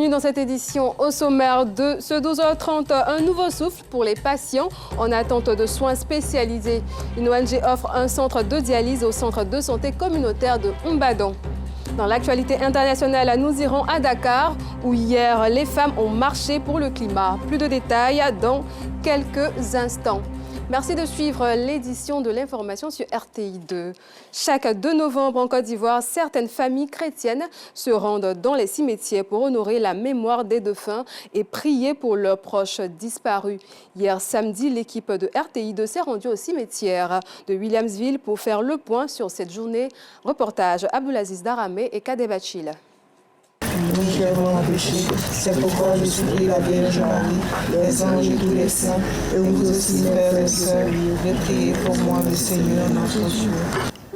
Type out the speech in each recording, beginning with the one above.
Bienvenue dans cette édition. Au sommaire de ce 12h30, un nouveau souffle pour les patients en attente de soins spécialisés. Une ONG offre un centre de dialyse au centre de santé communautaire de Mbadon. Dans l'actualité internationale, nous irons à Dakar où hier les femmes ont marché pour le climat. Plus de détails dans quelques instants. Merci de suivre l'édition de l'information sur RTI2. Chaque 2 novembre en Côte d'Ivoire, certaines familles chrétiennes se rendent dans les cimetières pour honorer la mémoire des défunts et prier pour leurs proches disparus. Hier samedi, l'équipe de RTI2 s'est rendue au cimetière de Williamsville pour faire le point sur cette journée. Reportage Abdulaziz Daramé et Kadebachil. Nous qui avons péché, c'est pourquoi je supplie la Vierge Marie, les anges et tous les saints, et vous aussi, frères et sœurs, de prier pour moi, le Seigneur notre Dieu.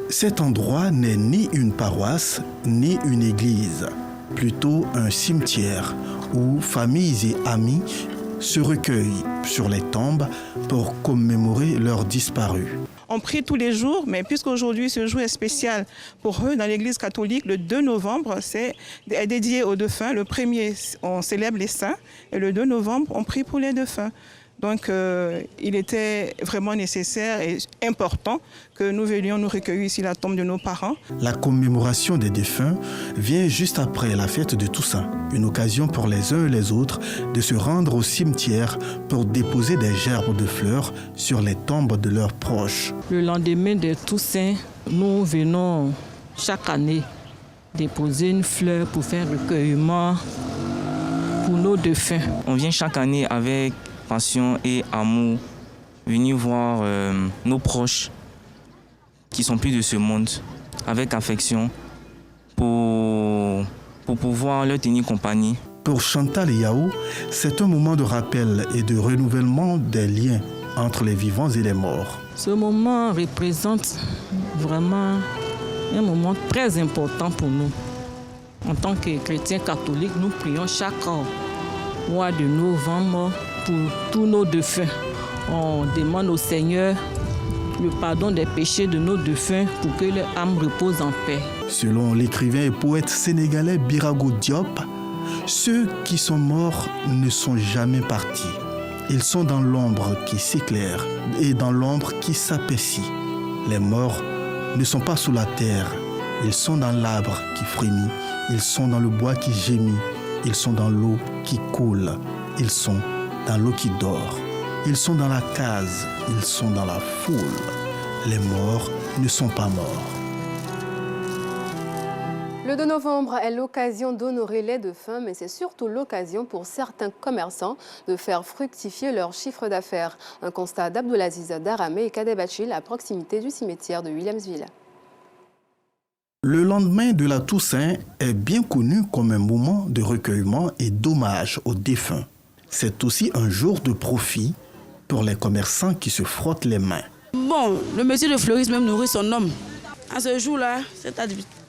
Cet endroit n'est ni une paroisse, ni une église, plutôt un cimetière où familles et amis se recueillent sur les tombes pour commémorer leurs disparus. On prie tous les jours, mais puisqu'aujourd'hui ce jour est spécial pour eux dans l'Église catholique, le 2 novembre, c'est dédié aux défunts. Le 1er, on célèbre les saints et le 2 novembre, on prie pour les défunts. Donc, il était vraiment nécessaire et important que nous venions nous recueillir ici la tombe de nos parents. La commémoration des défunts vient juste après la fête de Toussaint, une occasion pour les uns et les autres de se rendre au cimetière pour déposer des gerbes de fleurs sur les tombes de leurs proches. Le lendemain de Toussaint, nous venons chaque année déposer une fleur pour faire recueillement pour nos défunts. On vient chaque année avec passion et amour, venir voir nos proches qui sont plus de ce monde, avec affection, pour pouvoir leur tenir compagnie. Pour Chantal et Yao, c'est un moment de rappel et de renouvellement des liens entre les vivants et les morts. Ce moment représente vraiment un moment très important pour nous. En tant que chrétiens catholiques, nous prions chaque mois de novembre pour tous nos défunts. On demande au Seigneur le pardon des péchés de nos défunts pour que leur âme repose en paix. Selon l'écrivain et poète sénégalais Birago Diop, ceux qui sont morts ne sont jamais partis. Ils sont dans l'ombre qui s'éclaire et dans l'ombre qui s'apaissit. Les morts ne sont pas sous la terre. Ils sont dans l'arbre qui frémit. Ils sont dans le bois qui gémit. Ils sont dans l'eau qui coule. Ils sont dans l'eau qui dort. Ils sont dans la case. Ils sont dans la foule. Les morts ne sont pas morts. Le 2 novembre est l'occasion d'honorer les défunts, mais c'est surtout l'occasion pour certains commerçants de faire fructifier leur chiffre d'affaires. Un constat d'Abdulaziz Daramé et Kadebachil à proximité du cimetière de Williamsville. Le lendemain de la Toussaint est bien connu comme un moment de recueillement et d'hommage aux défunts. C'est aussi un jour de profit pour les commerçants qui se frottent les mains. Bon, le métier de fleuriste même nourrit son homme. À ce jour-là,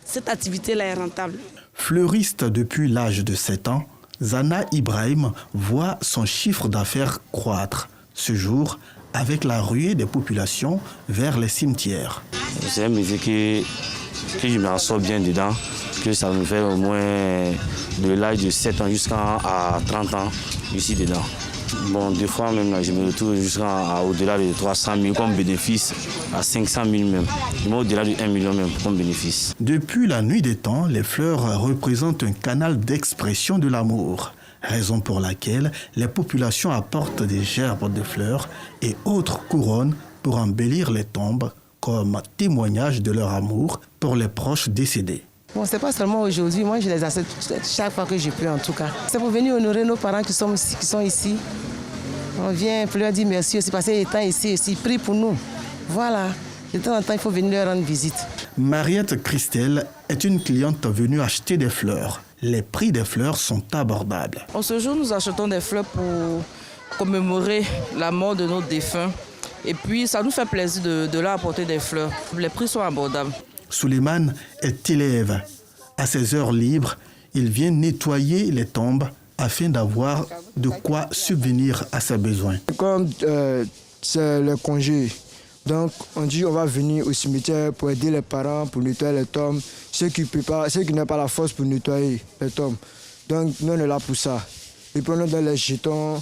cette activité-là est rentable. Fleuriste depuis l'âge de 7 ans, Zana Ibrahim voit son chiffre d'affaires croître. Ce jour, avec la ruée des populations vers les cimetières. C'est un métier que je m'en sors bien dedans, que ça me fait au moins de l'âge de 7 ans jusqu'à 30 ans, je suis dedans. Bon, des fois même, là, je me retrouve jusqu'à au-delà de 300 000 comme bénéfice, à 500 000 même, au-delà de 1 million même comme bénéfice. Depuis la nuit des temps, les fleurs représentent un canal d'expression de l'amour, raison pour laquelle les populations apportent des gerbes de fleurs et autres couronnes pour embellir les tombes comme témoignage de leur amour pour les proches décédés. Bon, c'est pas seulement aujourd'hui, moi je les accepte chaque fois que je peux en tout cas. C'est pour venir honorer nos parents qui sont ici. On vient pour leur dire merci aussi parce qu'ils étant ici, ils prient pour nous. Voilà, de temps en temps il faut venir leur rendre visite. Mariette Christelle est une cliente venue acheter des fleurs. Les prix des fleurs sont abordables. En ce jour, nous achetons des fleurs pour commémorer la mort de nos défunts. Et puis ça nous fait plaisir de leur apporter des fleurs. Les prix sont abordables. Souleymane est élève. À ses heures libres, il vient nettoyer les tombes afin d'avoir de quoi subvenir à ses besoins. Comme c'est le congé, donc on dit on va venir au cimetière pour aider les parents, pour nettoyer les tombes, ceux qui n'ont pas la force pour nettoyer les tombes. Donc nous on est là pour ça. Et puis on donne les jetons.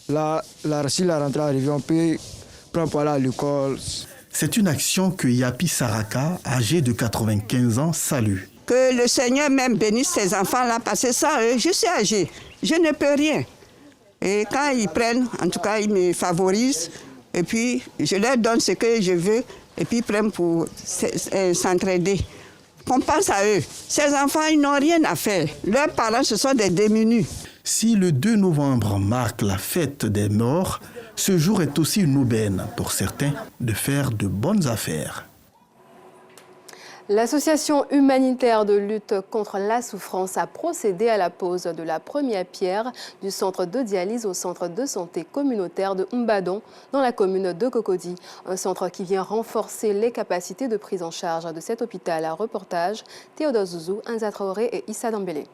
Là, si la rentrée arrive, on peut prendre pour aller à l'école. C'est une action que Yapi Saraka, âgé de 95 ans, salue. Que le Seigneur même bénisse ces enfants-là, parce que ça, je suis âgée, je ne peux rien. Et quand ils prennent, en tout cas, ils me favorisent, et puis je leur donne ce que je veux, et puis ils prennent pour s'entraider. Qu'on pense à eux. Ces enfants, ils n'ont rien à faire. Leurs parents, ce sont des démunis. Si le 2 novembre marque la fête des morts, ce jour est aussi une aubaine pour certains de faire de bonnes affaires. L'association humanitaire de lutte contre la souffrance a procédé à la pose de la première pierre du centre de dialyse au centre de santé communautaire de Mbadon dans la commune de Cocody. Un centre qui vient renforcer les capacités de prise en charge de cet hôpital. À reportage, Théodore Zouzou, Anza Traoré et Issa Dambélé.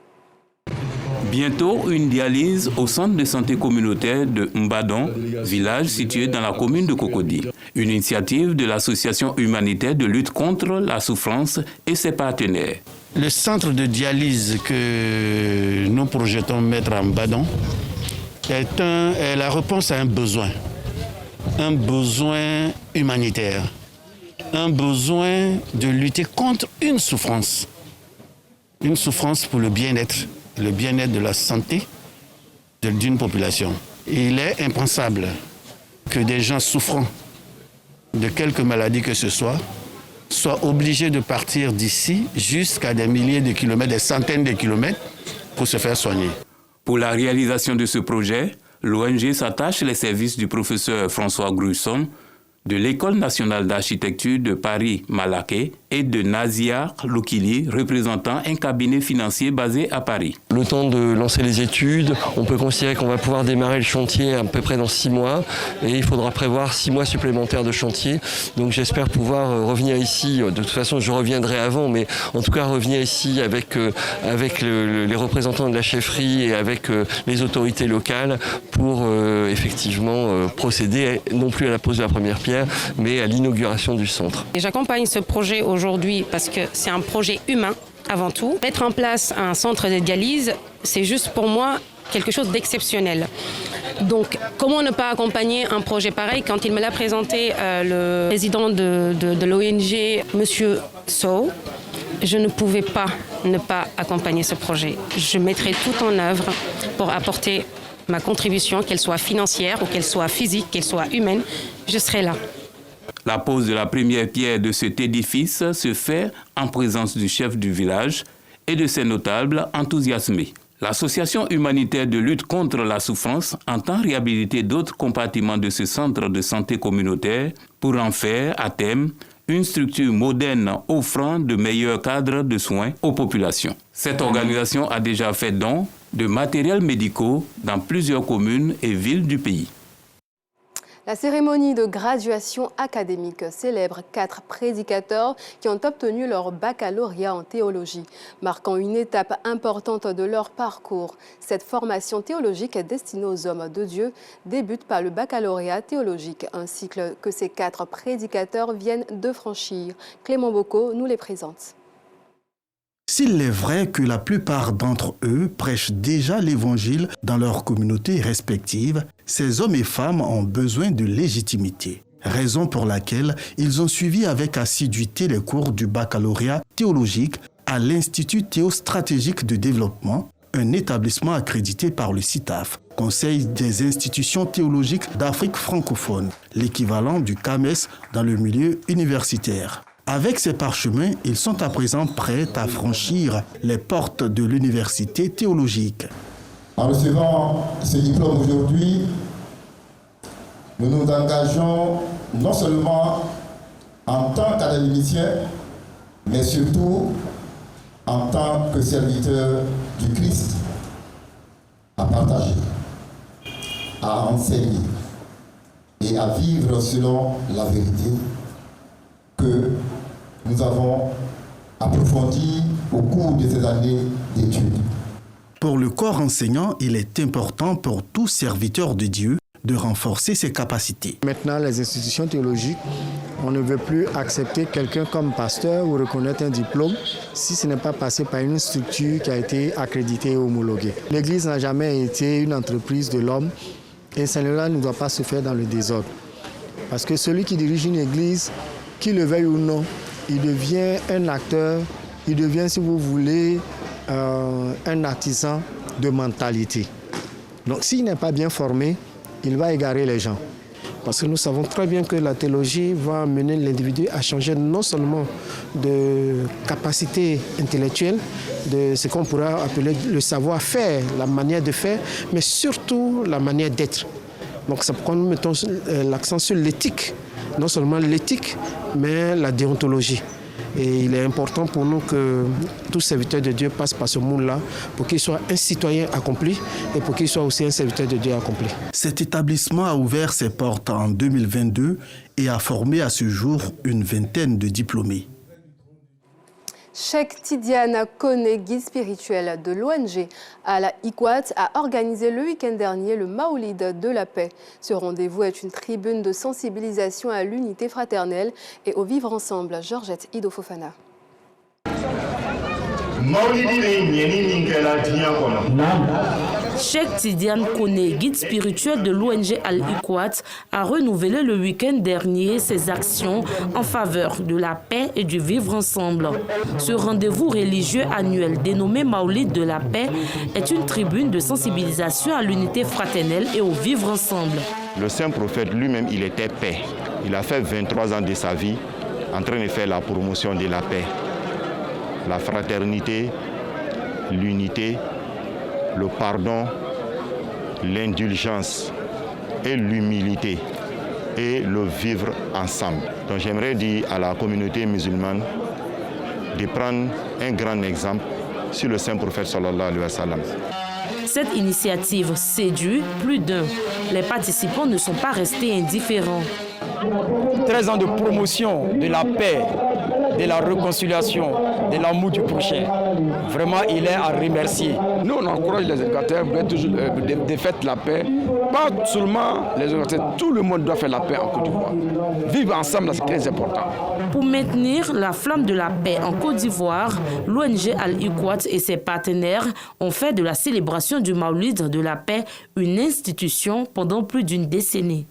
Bientôt, une dialyse au centre de santé communautaire de Mbadon, village situé dans la commune de Cocody. Une initiative de l'association humanitaire de lutte contre la souffrance et ses partenaires. Le centre de dialyse que nous projetons mettre à Mbadon est la réponse à un besoin humanitaire, un besoin de lutter contre une souffrance pour le bien-être de la santé d'une population. Il est impensable que des gens souffrant de quelque maladie que ce soit soient obligés de partir d'ici jusqu'à des milliers de kilomètres, des centaines de kilomètres pour se faire soigner. Pour la réalisation de ce projet, l'ONG s'attache les services du professeur François Gruson, de l'École nationale d'architecture de Paris-Malaquais et de Nazia Loukili, représentant un cabinet financier basé à Paris. Le temps de lancer les études, on peut considérer qu'on va pouvoir démarrer le chantier à peu près dans 6 mois et il faudra prévoir 6 mois supplémentaires de chantier. Donc j'espère pouvoir revenir ici, de toute façon je reviendrai avant, mais en tout cas revenir ici avec les représentants de la chefferie et avec les autorités locales pour effectivement procéder non plus à la pose de la première pierre, mais à l'inauguration du centre. J'accompagne ce projet aujourd'hui parce que c'est un projet humain avant tout. Mettre en place un centre de dialyse, c'est juste pour moi quelque chose d'exceptionnel. Donc, comment ne pas accompagner un projet pareil quand il me l'a présenté le président de l'ONG, M. Sow. Je ne pouvais pas ne pas accompagner ce projet. Je mettrai tout en œuvre pour apporter ma contribution, qu'elle soit financière ou qu'elle soit physique, qu'elle soit humaine, je serai là. La pose de la première pierre de cet édifice se fait en présence du chef du village et de ses notables enthousiasmés. L'association humanitaire de lutte contre la souffrance entend réhabiliter d'autres compartiments de ce centre de santé communautaire pour en faire, à terme, une structure moderne offrant de meilleurs cadres de soins aux populations. Cette organisation a déjà fait don de matériels médicaux dans plusieurs communes et villes du pays. La cérémonie de graduation académique célèbre 4 prédicateurs qui ont obtenu leur baccalauréat en théologie, marquant une étape importante de leur parcours. Cette formation théologique destinée aux hommes de Dieu débute par le baccalauréat théologique, un cycle que ces 4 prédicateurs viennent de franchir. Clément Bocco nous les présente. S'il est vrai que la plupart d'entre eux prêchent déjà l'Évangile dans leurs communautés respectives, ces hommes et femmes ont besoin de légitimité. Raison pour laquelle ils ont suivi avec assiduité les cours du baccalauréat théologique à l'Institut théostratégique de développement, un établissement accrédité par le CITAF, Conseil des institutions théologiques d'Afrique francophone, l'équivalent du CAMES dans le milieu universitaire. Avec ces parchemins, ils sont à présent prêts à franchir les portes de l'université théologique. En recevant ce diplôme aujourd'hui, nous nous engageons non seulement en tant qu'académiciens, mais surtout en tant que serviteurs du Christ, à partager, à enseigner et à vivre selon la vérité que nous avons approfondi au cours de ces années d'études. Pour le corps enseignant, il est important pour tout serviteur de Dieu de renforcer ses capacités. Maintenant, les institutions théologiques, on ne veut plus accepter quelqu'un comme pasteur ou reconnaître un diplôme si ce n'est pas passé par une structure qui a été accréditée et homologuée. L'Église n'a jamais été une entreprise de l'homme et cela ne doit pas se faire dans le désordre. Parce que celui qui dirige une église, qu'il le veuille ou non, il devient un acteur, il devient, si vous voulez, un artisan de mentalité. Donc s'il n'est pas bien formé, il va égarer les gens. Parce que nous savons très bien que la théologie va amener l'individu à changer non seulement de capacité intellectuelle, de ce qu'on pourrait appeler le savoir-faire, la manière de faire, mais surtout la manière d'être. Donc c'est pourquoi nous mettons l'accent sur l'éthique, non seulement l'éthique, mais la déontologie. Et il est important pour nous que tout serviteur de Dieu passe par ce monde-là pour qu'il soit un citoyen accompli et pour qu'il soit aussi un serviteur de Dieu accompli. Cet établissement a ouvert ses portes en 2022 et a formé à ce jour une vingtaine de diplômés. Cheikh Tidiane Koné, guide spirituel de l'ONG Al-Ikwat, a organisé le week-end dernier le Maoulid de la paix. Ce rendez-vous est une tribune de sensibilisation à l'unité fraternelle et au vivre ensemble. Georgette Ido Fofana. Cheikh Tidiane Koné, guide spirituel de l'ONG Al-Ikwat, a renouvelé le week-end dernier ses actions en faveur de la paix et du vivre ensemble. Ce rendez-vous religieux annuel dénommé Maoulid de la paix est une tribune de sensibilisation à l'unité fraternelle et au vivre ensemble. Le saint prophète lui-même, il était paix. Il a fait 23 ans de sa vie en train de faire la promotion de la paix, la fraternité, l'unité, le pardon, l'indulgence et l'humilité et le vivre ensemble. Donc j'aimerais dire à la communauté musulmane de prendre un grand exemple sur le saint prophète sallallahu alayhi wa sallam. Cette initiative séduit plus d'un. Les participants ne sont pas restés indifférents. 13 ans de promotion de la paix, de la réconciliation, de l'amour du prochain. Vraiment, il est à remercier. Nous, on encourage les éducateurs de faire la paix. Pas seulement les éducateurs, tout le monde doit faire la paix en Côte d'Ivoire. Vivre ensemble, c'est très important. Pour maintenir la flamme de la paix en Côte d'Ivoire, l'ONG Al-Ikwat et ses partenaires ont fait de la célébration du Maoulid de la paix une institution pendant plus d'une décennie.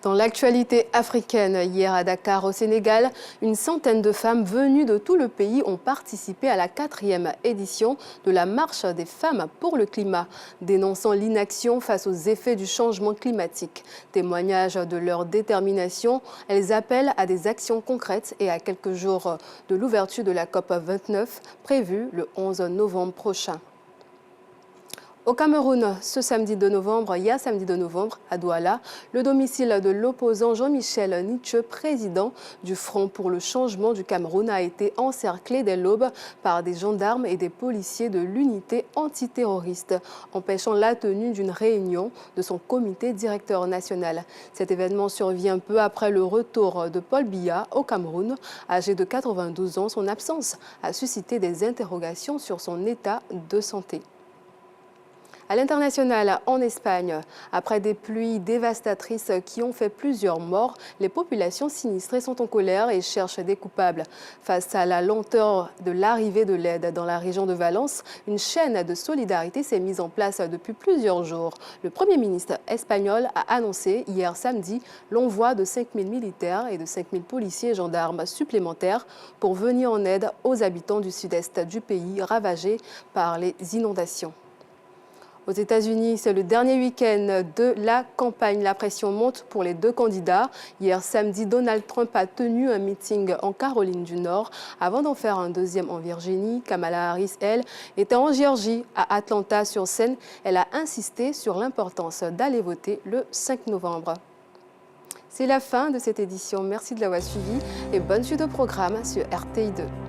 Dans l'actualité africaine, hier à Dakar, au Sénégal, une centaine de femmes venues de tout le pays ont participé à la 4e édition de la Marche des femmes pour le climat, dénonçant l'inaction face aux effets du changement climatique. Témoignage de leur détermination, elles appellent à des actions concrètes et à quelques jours de l'ouverture de la COP29, prévue le 11 novembre prochain. Au Cameroun, ce samedi 2 novembre, hier samedi 2 novembre, à Douala, le domicile de l'opposant Jean-Michel Nitche, président du Front pour le changement du Cameroun, a été encerclé dès l'aube par des gendarmes et des policiers de l'unité antiterroriste, empêchant la tenue d'une réunion de son comité directeur national. Cet événement survient peu après le retour de Paul Biya au Cameroun. Âgé de 92 ans, son absence a suscité des interrogations sur son état de santé. À l'international, en Espagne, après des pluies dévastatrices qui ont fait plusieurs morts, les populations sinistrées sont en colère et cherchent des coupables. Face à la lenteur de l'arrivée de l'aide dans la région de Valence, une chaîne de solidarité s'est mise en place depuis plusieurs jours. Le Premier ministre espagnol a annoncé hier samedi l'envoi de 5 000 militaires et de 5 000 policiers et gendarmes supplémentaires pour venir en aide aux habitants du sud-est du pays ravagés par les inondations. Aux États-Unis, c'est le dernier week-end de la campagne. La pression monte pour les deux candidats. Hier samedi, Donald Trump a tenu un meeting en Caroline du Nord avant d'en faire un deuxième en Virginie. Kamala Harris, elle, était en Géorgie, à Atlanta-sur-Seine. Elle a insisté sur l'importance d'aller voter le 5 novembre. C'est la fin de cette édition. Merci de l'avoir suivi et bonne suite au programme sur RTI2.